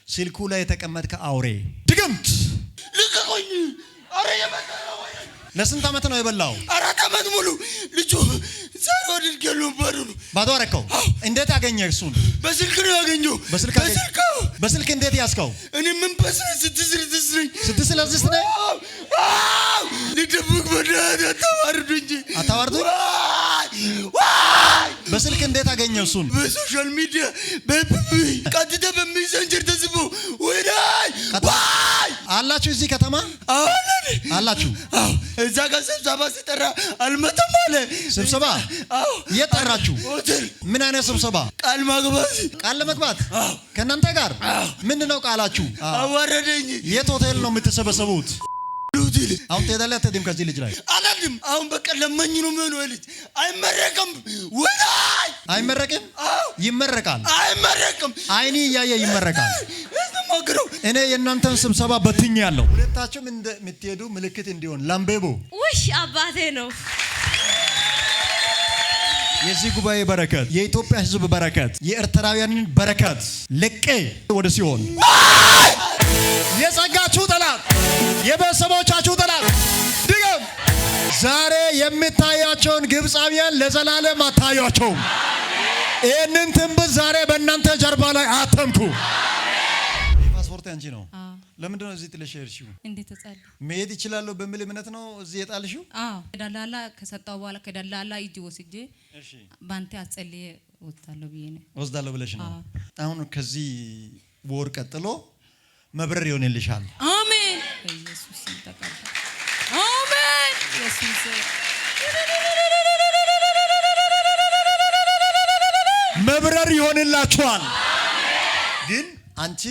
ስልኩ ላይ የተቀመጥከ አውሬ ድግምት ልቀቆኝ። አረ የመጣ ነው። ለስንት አመት ነው የበላው? 4 አመት ሙሉ ልጁ ዛሬ ወዲህ ገሉ ባዶ ነው። ባዶ አረከው። እንዴት አገኘህ እሱን? በስልክ ነው ያገኘው። በስልክ እንዴት ያስከው? እኔ ምን በስነ ስትስለዝስ ነህ? ልደብቅ በዳት አታዋርዱ እንጂ አታዋርዱ። በስልክ እንዴት አገኘው እሱን? በሶሻል ሚዲያ ቀጥታ በሜሴንጀር ተጽፎ ወዳይ አላችሁ እዚህ ከተማ አላችሁ? እዛ ጋር ስብሰባ ሲጠራ አልመጣም አለ። ስብሰባ? የት ጠራችሁ? ሆቴል። ምን አይነት ስብሰባ? ቃል ማግባት። ቃል ለመግባት ከእናንተ ጋር? ምንድነው ቃላችሁ? አዋረደኝ። የት ሆቴል ነው የምትሰበሰቡት? ሆቴል። አሁን ትሄዳለህ አትሄድም? ከዚህ ልጅ ላይ አላልም። አሁን በቃ ለማኝ ነው የሚሆነው። ልጅ አይመረቅም። ወዳይ አይመረቅም? ይመረቃል። አይመረቅም። አይኔ እያየ ይመረቃል። ማግረው እኔ የእናንተን ስብሰባ በትኛለሁ። ሁለታችሁም እንደምትሄዱ ምልክት እንዲሆን ላምቤቦ ውሽ አባቴ ነው። የዚህ ጉባኤ በረከት፣ የኢትዮጵያ ሕዝብ በረከት፣ የኤርትራውያንን በረከት ለቄ ወደ ሲሆን የጸጋችሁ ጠላት፣ የቤተሰቦቻችሁ ጠላት ድገም። ዛሬ የምታያቸውን ግብፃውያን ለዘላለም አታዩአቸውም። ይህንን ትንቢት ዛሬ በእናንተ ጀርባ ላይ አተምኩ። ፓስፖርት አንቺ ነው። ለምንድን ነው እዚህ ጥለሽ ሄድሽው? እንዴት ተጻለ? መሄድ ይችላል በሚል እምነት ነው እዚህ የጣልሽው? አዎ ከዳላላ ከሰጣው በኋላ ከዳላላ እጅ ወስጄ ባንተ አጸልዬ ወጣለሁ ብዬ ነው። ወስዳለሁ ብለሽ ነው። አሁን ከዚህ ወር ቀጥሎ መብረር ይሆንልሻል። አሜን። ኢየሱስ ይተቀበል። አሜን። ኢየሱስ መብረር ይሆንላችኋል። ግን አንቺ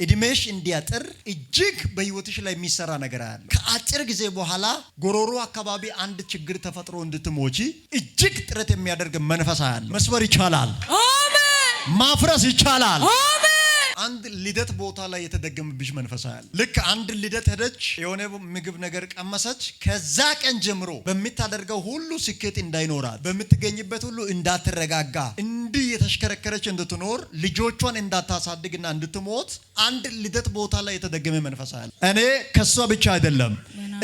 እድሜሽ እንዲያጥር እጅግ በህይወትሽ ላይ የሚሰራ ነገር አለ። ከአጭር ጊዜ በኋላ ጎሮሮ አካባቢ አንድ ችግር ተፈጥሮ እንድትሞቺ እጅግ ጥረት የሚያደርግ መንፈስ አለ። መስበር ይቻላል። አሜን። ማፍረስ ይቻላል። አሜን። አንድ ልደት ቦታ ላይ የተደገመብሽ መንፈስ አለ። ልክ አንድ ልደት ሄደች፣ የሆነ ምግብ ነገር ቀመሰች። ከዛ ቀን ጀምሮ በምታደርገው ሁሉ ስኬት እንዳይኖራት፣ በምትገኝበት ሁሉ እንዳትረጋጋ፣ እንዲህ የተሽከረከረች እንድትኖር፣ ልጆቿን እንዳታሳድግና እንድትሞት አንድ ልደት ቦታ ላይ የተደገመ መንፈስ አለ። እኔ ከሷ ብቻ አይደለም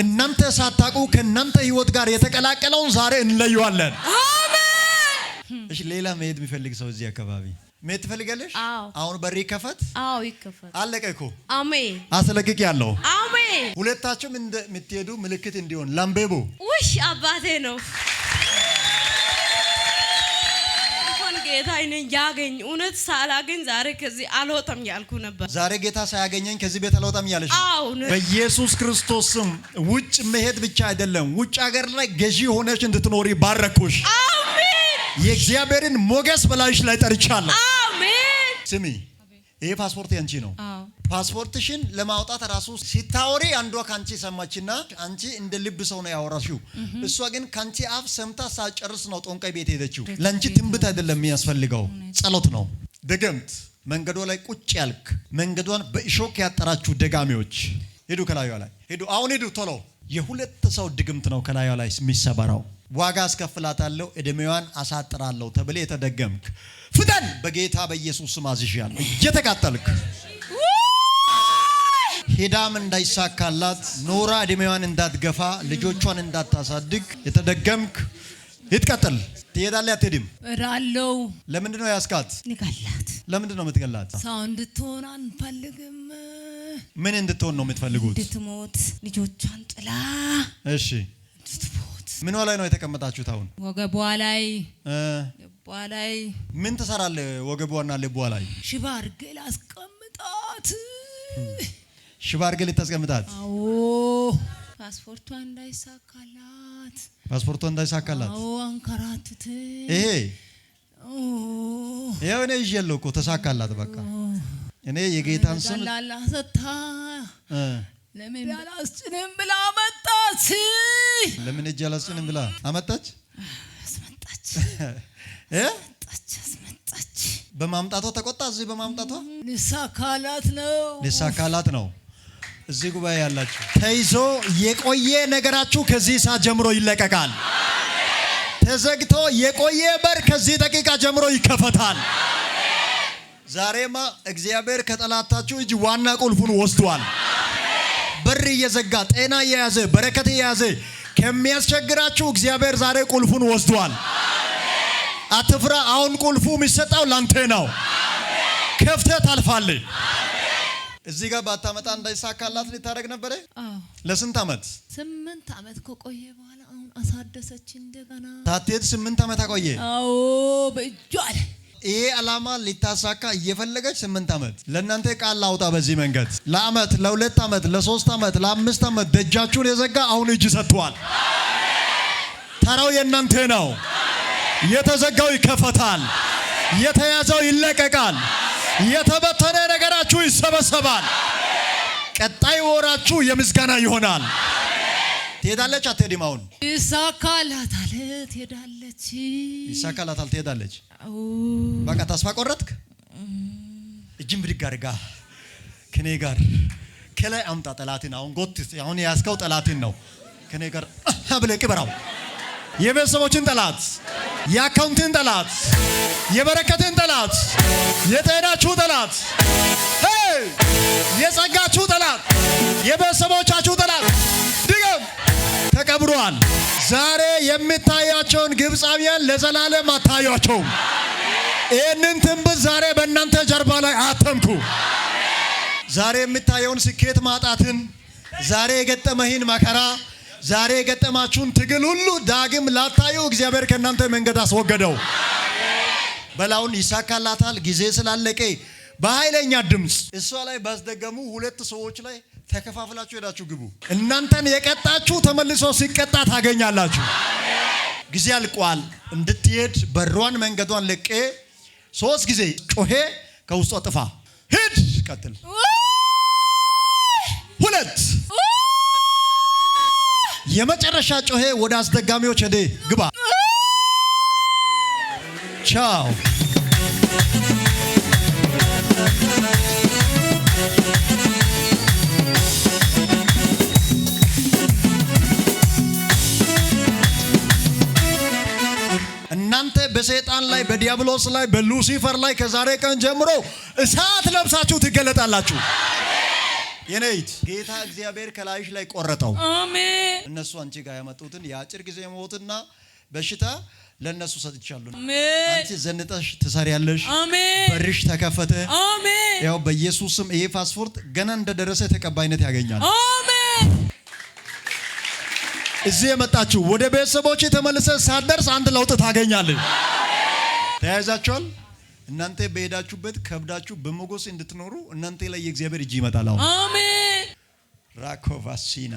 እናንተ ሳታውቁ ከእናንተ ህይወት ጋር የተቀላቀለውን ዛሬ እንለየዋለን። አሜን። እሺ፣ ሌላ መሄድ የሚፈልግ ሰው እዚህ አካባቢ መሄድ ትፈልጋለሽ? አሁን በሪ ከፈት። አዎ ይከፈት። አለቀ እኮ። አሜን። አስለቅቅ ያለው። አሜን። ሁለታችሁም እንደምትሄዱ ምልክት እንዲሆን ላምቤቦ ውሽ አባቴ ነው። እንኳን ጌታ እኔን ያገኝ እውነት ሳላገኝ ዛሬ ከዚህ አልወጣም ያልኩ ነበር። ዛሬ ጌታ ሳያገኘኝ ከዚህ ቤት አልወጣም ያለሽ ነው። በኢየሱስ ክርስቶስ ስም ውጭ መሄድ ብቻ አይደለም፣ ውጭ ሀገር ላይ ገዢ ሆነሽ እንድትኖሪ ባረኩሽ። የእግዚአብሔርን ሞገስ በላይሽ ላይ ጠርቻለሁ። አሜን። ስሚ፣ ይሄ ፓስፖርት ያንቺ ነው። ፓስፖርትሽን ለማውጣት ራሱ ሲታወሪ አንዷ ካንቺ ሰማችና አንቺ እንደ ልብ ሰው ነው ያወራሽው። እሷ ግን ካንቺ አፍ ሰምታ ሳጨርስ ነው ጦንቃይ ቤት ሄደችው። ለአንቺ ትንቢት አይደለም የሚያስፈልገው፣ ጸሎት ነው። ድግምት መንገዷ ላይ ቁጭ ያልክ፣ መንገዷን በእሾክ ያጠራችሁ ደጋሚዎች ሄዱ፣ ከላዩ ላይ ሄዱ። አሁን ሄዱ ቶሎ። የሁለት ሰው ድግምት ነው ከላዩ ላይ የሚሰበራው። ዋጋ አስከፍላታለሁ፣ እድሜዋን አሳጥራለሁ ተብለ የተደገምክ ፍጠን፣ በጌታ በኢየሱስ ስም አዝዣለሁ። እየተቃጠልክ ሄዳም እንዳይሳካላት ኖራ እድሜዋን እንዳትገፋ ልጆቿን እንዳታሳድግ የተደገምክ ይትቀጥል። ትሄዳለህ አትሄድም? እራለው። ለምንድን ነው ያስካት? ንገላት። ለምንድን ነው የምትገላት? ሰው እንድትሆን አንፈልግም። ምን እንድትሆን ነው የምትፈልጉት? እንድትሞት ልጆቿን ጥላ። እሺ፣ እንድትሞት። ምን ላይ ነው የተቀመጣችሁት? አሁን ወገቧ ላይ ምን ትሰራለህ? ወገቧና ልቧ ላይ ሽባ አድርጌ ላስቀምጣት። ሽባ አድርጌ ልታስቀምጣት? አዎ። ፓስፖርቷ እንዳይሳካላት። አዎ፣ አንከራትት። ይሄው እኔ ይዤለሁ እኮ ተሳካላት። በቃ እኔ የጌታን ስም ላላሰታ ለምን ያላስጭንም ብላ አመጣች። ለምን እጅ ያላስጭንም ብላ አመጣች? አስመጣች። በማምጣቷ ተቆጣ። እዚህ በማምጣቷ ሊሳካላት ነው። እዚህ ጉባኤ ያላችሁ ተይዞ የቆየ ነገራችሁ ከዚህ ሰዓት ጀምሮ ይለቀቃል። ተዘግቶ የቆየ በር ከዚህ ደቂቃ ጀምሮ ይከፈታል። ዛሬማ እግዚአብሔር ከጠላታችሁ እጅ ዋና ቁልፉን ወስዷል። በር እየዘጋ ጤና እየያዘ በረከት እየያዘ ከሚያስቸግራችሁ እግዚአብሔር ዛሬ ቁልፉን ወስዷል። አትፍራ። አሁን ቁልፉ የሚሰጠው ላንተ ነው። ከፍተህ ታልፋለህ። እዚህ ጋር ባታመጣ እንዳይሳካላት ልታደርግ ነበር። ለስንት ዓመት? 8 ዓመት ከቆየ በኋላ አሁን አሳደሰች እንደገና። ታቴት 8 ዓመት አቆየ። አዎ በእጇ አለ። ይሄ ዓላማ ሊታሳካ እየፈለገች 8 ዓመት ለእናንተ ቃል ላውጣ። በዚህ መንገድ ለዓመት ለ2 ዓመት ለ3 ዓመት ለ5 ዓመት ደጃችሁን የዘጋ አሁን እጅ ሰጥቷል። ተራው የእናንተ ነው። የተዘጋው ይከፈታል። የተያዘው ይለቀቃል። የተበተነ ነገራችሁ ይሰበሰባል። ቀጣይ ወራችሁ የምስጋና ይሆናል። ትሄዳለች አትሄድም? አሁን ይሳካላታል። ትሄዳለች። ይሳካላታል። ትሄዳለች። በቃ ተስፋ ቆረጥክ? እጅን ብድግ አድርጋ ከኔ ጋር ከላይ አምጣ ጠላትን። አሁን ጎትት። አሁን ያስከው ጠላትን ነው። ከኔ ጋር ብለህ ቅበራው። የቤተሰቦችን ጠላት፣ የአካውንትን ጠላት፣ የበረከትን ጠላት፣ የጤናችሁ ጠላት፣ የጸጋችሁ ጠላት፣ የቤተሰቦቻችሁ ጠላት ድገም ተቀብሯል። ዛሬ የሚታያቸውን ግብፃውያን ለዘላለም አታዩአቸውም። ይህንን ትንቢት ዛሬ በእናንተ ጀርባ ላይ አተምኩ። ዛሬ የሚታየውን ስኬት ማጣትን፣ ዛሬ የገጠመህን መከራ፣ ዛሬ የገጠማችሁን ትግል ሁሉ ዳግም ላታዩ እግዚአብሔር ከእናንተ መንገድ አስወገደው። በላውን ይሳካላታል። ጊዜ ስላለቀ በኃይለኛ ድምፅ እሷ ላይ ባስደገሙ 2 ሰዎች ላይ ተከፋፍላችሁ ሄዳችሁ ግቡ። እናንተን የቀጣችሁ ተመልሶ ሲቀጣ ታገኛላችሁ። ጊዜ አልቋል። እንድትሄድ በሯን መንገዷን ለቀ 3 ጊዜ ጮሄ ከውስጧ ጥፋ። ሂድ ቀጥል። 2 የመጨረሻ ጮሄ ወደ አስደጋሚዎች ሄደ ግባ። ቻው። እናንተ በሰይጣን ላይ በዲያብሎስ ላይ በሉሲፈር ላይ ከዛሬ ቀን ጀምሮ እሳት ለብሳችሁ ትገለጣላችሁ። የኔት ጌታ እግዚአብሔር ከላይሽ ላይ ቆረጠው። አሜን። እነሱ አንቺ ጋር ያመጡትን የአጭር ጊዜ ሞትና በሽታ ለነሱ ሰጥቻለሁ። አሜን። አንቺ ዘንጠሽ ትሰሪያለሽ። አሜን። በርሽ ተከፈተ። አሜን። ያው በኢየሱስ ስም ይሄ ፓስፖርት ገና እንደደረሰ ተቀባይነት ያገኛል። አሜን። እዚህ የመጣችሁ ወደ ቤተሰቦች ተመልሰ ሳትደርስ አንድ ለውጥ ታገኛለህ። ተያይዛችኋል። እናንተ በሄዳችሁበት ከብዳችሁ በሞገስ እንድትኖሩ እናንተ ላይ የእግዚአብሔር እጅ ይመጣል። አሜን። ራኮቫሲና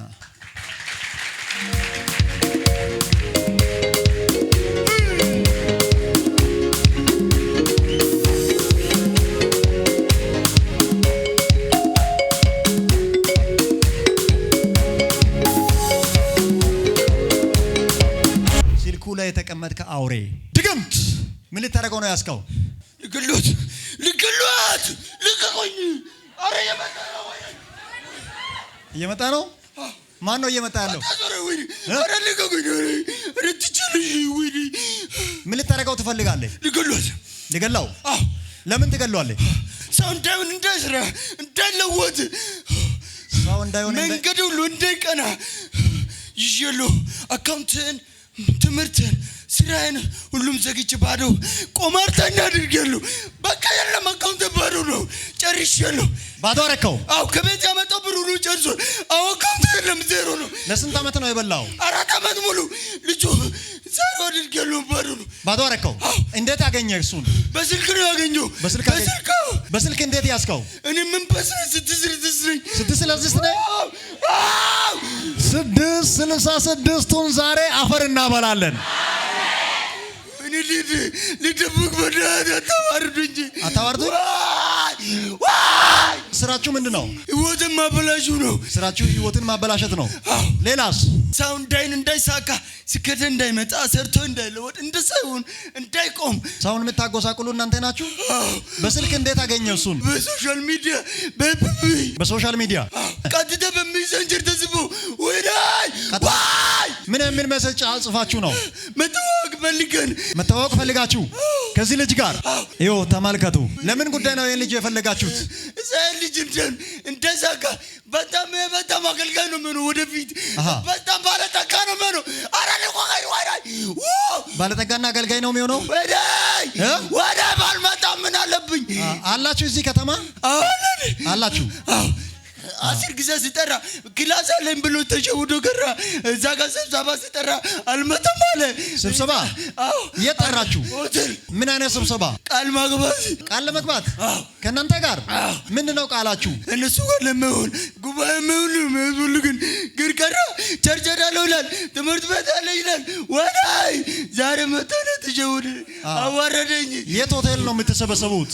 ስልኩ ላይ የተቀመጥከ አውሬ ድግምት ምን ልታደርገው ነው ያስከው? ልግሉት ልቀቁኝ። አረ እየመጣ ነው። ማን ነው እየመጣ ያለው? አረ ልቀቁኝ። አረ ትችልሽ ወይ? ምን ልታደርገው ትፈልጋለህ? ልገላው? ለምን ትገለዋለህ? ሰው እንዳይሆን እንዳይስራ እንዳይለወጥ ሰው እንዳይሆን መንገድ ሁሉ እንዳይቀና ይዤሎ አካውንትን ትምህርትን ስራዬን ሁሉም ዘግቼ ባዶ ቆማርተኛ አድርጌያለሁ። በቃ የለም አካውንት ባዶ ነው። ጨርሼያለሁ። ባዶ አረከው? አዎ ከቤት ያመጣው ብር ሁሉ ጨርሶ አዎ አካውንት የለም ዜሮ ነው። ለስንት ዓመት ነው የበላው? 4 ዓመት ሙሉ ልጁ ዜሮ አድርጌያለሁ። ባዶ ነው። ባዶ አረከው? እንዴት አገኘህ እሱን? በስልክ ነው ያገኘው። በስልክ እንዴት ያስከው? እኔ ምን በስነ 666 ነኝ። 666ቱን ዛሬ አፈር እናበላለን። እኔ ልደብቅ በዳት አታዋርዱኝ። አታዋርዱኝ? ስራችሁ ምንድን ነው? ህይወትን ማበላሹ ነው። ስራችሁ ህይወትን ማበላሸት ነው። ሌላስ? ሰው እንዳይሳካ ስኬት እንዳይመጣ ሰርቶ እንዳይለወጥ እንደሳይሆን እንዳይቆም ሰውን የምታጎሳቁሉ እናንተ ናችሁ። በስልክ እንዴት አገኘው እሱን? በሶሻል ሚዲያ በሶሻል ሚዲያ ቀጥታ በሚሰንጀር ተጽፎ ወይ ምን ምን መሰጫ ጽፋችሁ ነው? መተዋወቅ ፈልጋችሁ ከዚህ ልጅ ጋር ይኸው ተመልከቱ። ለምን ጉዳይ ነው ይሄን ልጅ የፈለጋችሁት? እዚህ ልጅ እንደዛጋ በጣም አገልጋይ ነው የሚሆነው ወደፊት በጣም ባለጠጋ ነው የሚሆነው። ባለጠጋና አገልጋይ ነው የሚሆነው። ወደ ባልመጣ ምን አለብኝ? አላችሁ እዚህ ከተማ አላችሁ? አስር ጊዜ ሲጠራ ክላስ አለኝ ብሎ ተሸውዶ ገራ። እዛ ጋር ስብሰባ ሲጠራ አልመጣም አለ። ስብሰባ የጠራችሁ ምን አይነት ስብሰባ? ቃል ለመግባት ከእናንተ ጋር ምንድነው ቃላችሁ? እነሱ ጋር ለመሆን ጉባኤ መሆን ግን ቀራ። ቸርች ሄዳለሁ ይላል፣ ትምህርት ቤት አለ ይላል። ወዳይ ዛሬ መጣነ ተሸውዶ አዋረደኝ። የት ሆቴል ነው የምትሰበሰቡት?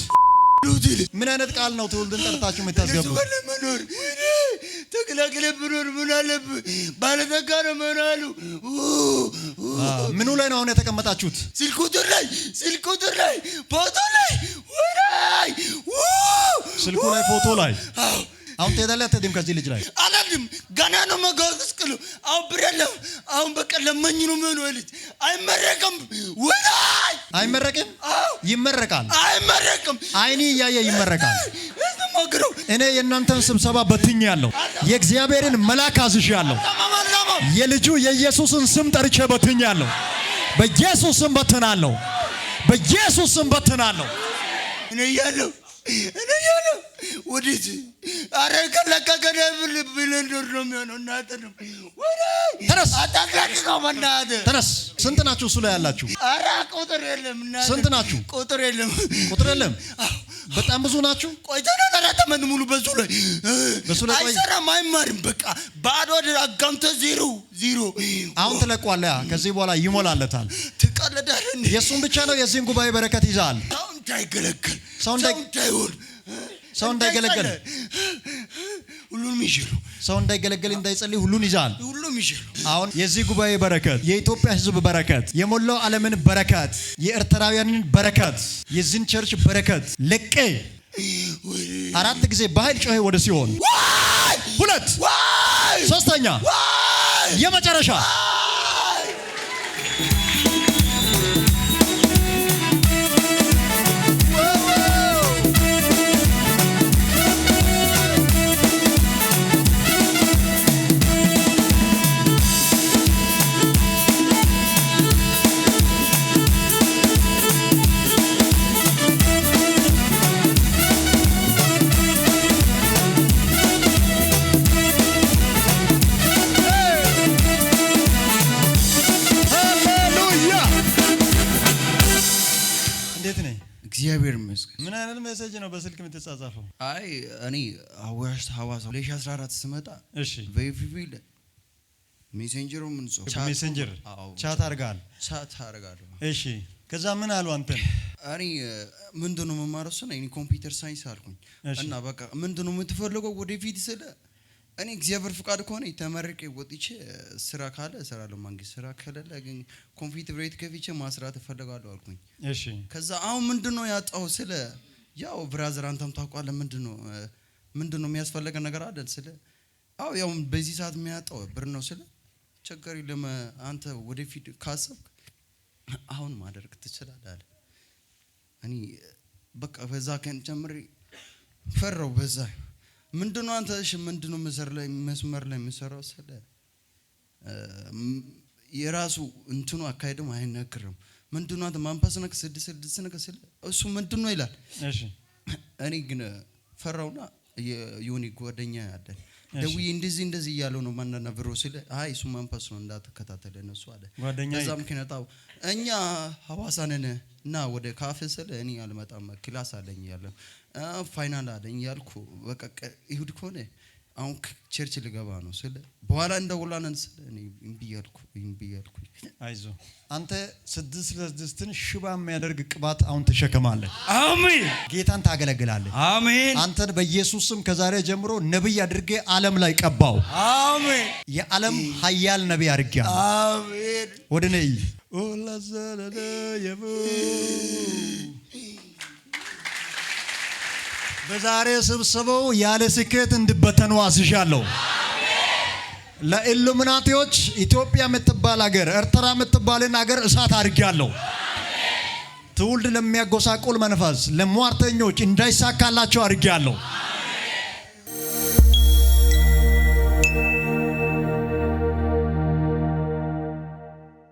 ምን አይነት ቃል ነው ትውልድን ጠርታችሁ የምታስገቡት? ተከላከለ ብኖር ምን አለብህ? ባለጠጋ ነው መናሉ። ምኑ ላይ ነው አሁን የተቀመጣችሁት? ስልክ ቁጥር ላይ ፎቶ ላይ ወራይ ስልኩ ላይ ፎቶ ላይ አሁን ትሄዳለህ አትሄድም? ከዚህ ልጅ ላይ አላልም። ገና ነው መጋስቀሉ። አሁን ብረለም አሁን በቃ ለማኝ ነው ምን ወልጅ አይመረቅም። ወራይ አይመረቅም? ይመረቃል። አይመረቅም። አይኒ ያየ ይመረቃል። እስተማግሩ እኔ የእናንተን ስብሰባ በትኛለሁ። የእግዚአብሔርን መልአክ አዝዣለሁ። የልጁ የኢየሱስን ስም ጠርቼ በትኛለሁ። በኢየሱስ ስም በትናለሁ። በኢየሱስ ስም በትናለሁ። እኔ ያለው ወዲት አረከ ለከከደ ብለንዶር ነው የሚሆነው። እናንተ ነው ወራይ ተነስ፣ አታክራክው በእናት ተነስ። ስንት ናችሁ እሱ ላይ ያላችሁ? ኧረ ቁጥር የለም። እናንተ ስንት ናችሁ? ቁጥር የለም። በጣም ብዙ ናችሁ። ቆይተና ተራተመን ሙሉ በሱ ላይ አይሰራም፣ አይማርም። በቃ ባዶ አጋምተ ዜሮ አሁን ትለቋለህ። ከዚህ በኋላ ይሞላለታል። ትቀለዳለህ። የሱን ብቻ ነው የዚህን ጉባኤ በረከት ይዛል። ሰው እንዳይገለገል ሁሉንም ይሽሉ። ሰው እንዳይገለገል እንዳይጸልይ ሁሉን ይዛል። ሁሉም ይሽሉ። አሁን የዚህ ጉባኤ በረከት፣ የኢትዮጵያ ሕዝብ በረከት፣ የሞላው ዓለምን በረከት፣ የኤርትራውያንን በረከት፣ የዚህን ቸርች በረከት ለቀ 4 ጊዜ በኃይል ጮሄ ወደ ሲኦል 2 3ኛ የመጨረሻ እግዚአብሔር ይመስገን። ምን አይነት ሜሴጅ ነው በስልክ የምትጻጻፈው? አይ እኔ ሐዋሳ 2014 ስመጣ እሺ በኢቪቪል ሜሴንጀር ምን ጽፎ ሜሴንጀር ቻት አርጋለሁ። እሺ ከዛ ምን አሉ አንተን? እኔ ምንድነው መማር እሱ ነው። እኔ ኮምፒውተር ሳይንስ አልኩኝ እና በቃ ምንድነው የምትፈልገው ወደፊት ስለ እኔ እግዚአብሔር ፍቃድ ከሆነ ተመርቄ ወጥቼ ስራ ካለ እሰራለሁ። መንግስት ስራ ከሌለ ግን ኮምፒውተር ቤት ከፍቼ ማስራት እፈልጋለሁ አልኩኝ። እሺ ከዛ አሁን ምንድነው ያጣው ስለ ያው ብራዘር አንተም ታውቃለህ ምንድነው የሚያስፈልገው ነገር አይደል ስለ ያው በዚህ ሰዓት የሚያጣው ብር ነው ስለ ቸገሪ አንተ ወደፊት ካሰብክ አሁን ማድረግ ትችላለህ። እኔ በቃ በዛ ከን ጀምሬ ፈራው በዛ ምንድነው አንተ እሺ ምንድነው መስመር ላይ የምሰራው ስለ የራሱ እንትኑ አካሄድም አይነግርም። ምንድነው አንተ ማንፓስ ነክ 6 ነክ ስለ እሱ ምንድነው ይላል። እሺ እኔ ግን ፈራውና የዮኒ ጓደኛ ያለን ደውዬ እንደዚህ እያለው ነው ማንና ብሮ ስለ አይ እሱ ማንፓስ ነው እንዳትከታተለ እነሱ አለ ጓደኛ። ከዛም ከነታው እኛ ሐዋሳ ነን እና ወደ ካፌ ስለ እኔ አልመጣም ክላስ አለኝ ያለው ፋይናል አለኝ ያልኩ በቃ ይሁድ ከሆነ አሁን ቸርች ልገባ ነው ስለ በኋላ እንደውላነን ስለ እኔ እምቢ ያልኩ አይዞ አንተ 6 ሽባ የሚያደርግ ቅባት አሁን ተሸከማለህ። አሜን። ጌታን ታገለግላለህ። አሜን። አንተን በኢየሱስ ስም ከዛሬ ጀምሮ ነብይ አድርጌ ዓለም ላይ ቀባው። አሜን። የዓለም ኃያል ነብይ አድርጌያለሁ። አሜን። ወደ ነይ ኦላዘለለ የቡ በዛሬ ስብሰባው ያለ ስኬት እንድበተኑ አዝዣለሁ። ለኢሉሚናቲዎች ኢትዮጵያ የምትባል ሀገር ኤርትራ የምትባልን ሀገር እሳት አድርጌያለሁ። ትውልድ ለሚያጎሳቁል መንፈስ ለሟርተኞች እንዳይሳካላቸው አድርጌያለሁ።